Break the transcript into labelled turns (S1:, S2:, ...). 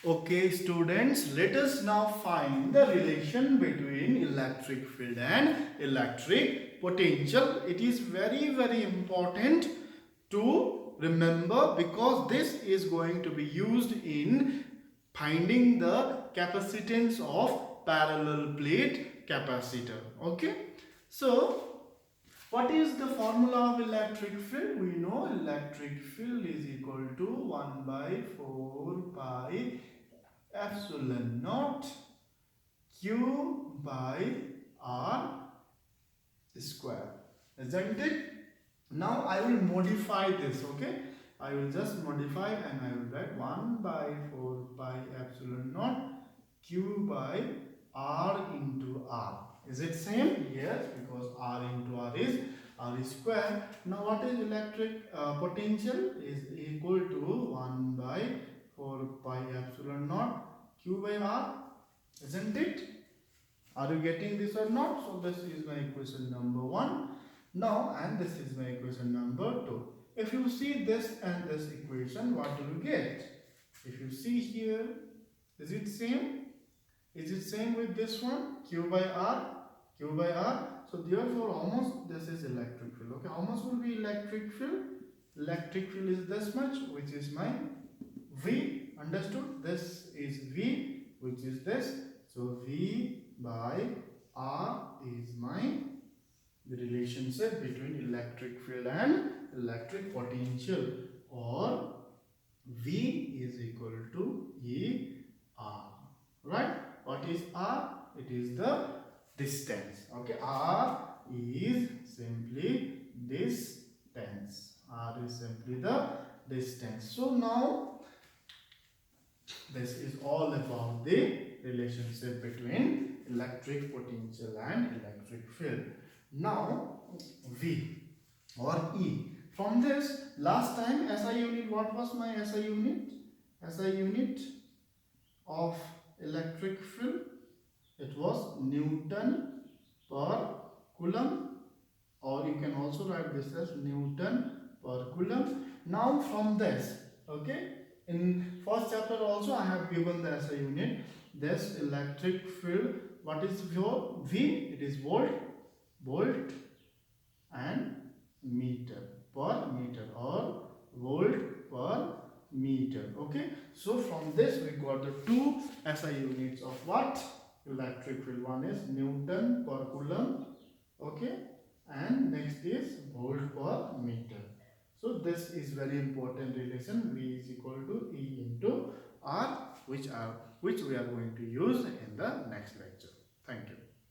S1: Okay, students, let us now find the relation between electric field and electric potential. It is very important to remember because this is going to be used in finding the capacitance of parallel plate capacitor. Okay, so what is the formula of electric field? We know electric field is equal to 1 by 4 pi epsilon naught q by r square, isn't it? Now I will modify this, okay? I will just modify and I will write 1 by 4 pi epsilon naught q by r into r. Is it same? Yes, because r into r is r square. Now what is electric potential? Is equal to 1 by 4 pi epsilon naught q by r, isn't it? Are you getting this or not? So this is my equation number 1. Now, and this is my equation number 2. If you see this and this equation, what do you get? If you see here, is it same? Is it same with this one? Q by R, Q by R. So therefore, how much this is electric field? Okay, how much will be electric field? Electric field is this much, which is my V. Understood? This is V, which is this. So V by R is my relationship between electric field and electric potential, or V is equal to E R. Right? What is R? It is the distance. Okay, R is simply distance. R is simply the distance. So now this is all about the relationship between electric potential and electric field. Now V or E. From this, last time SI unit, what was my SI unit? SI unit of electric field, it was Newton per Coulomb, or you can also write this as Newton per Coulomb. Now from this, okay, in first chapter also I have given the SI unit. This electric field, what is your V? It is volt and meter per meter, or volt per meter. Okay, so from this we got the two SI units of what? Electric field. One is Newton per Coulomb, okay, and next is volt per meter. So this is very important relation. V is equal to E into R, which we are going to use in the next lecture. Thank you.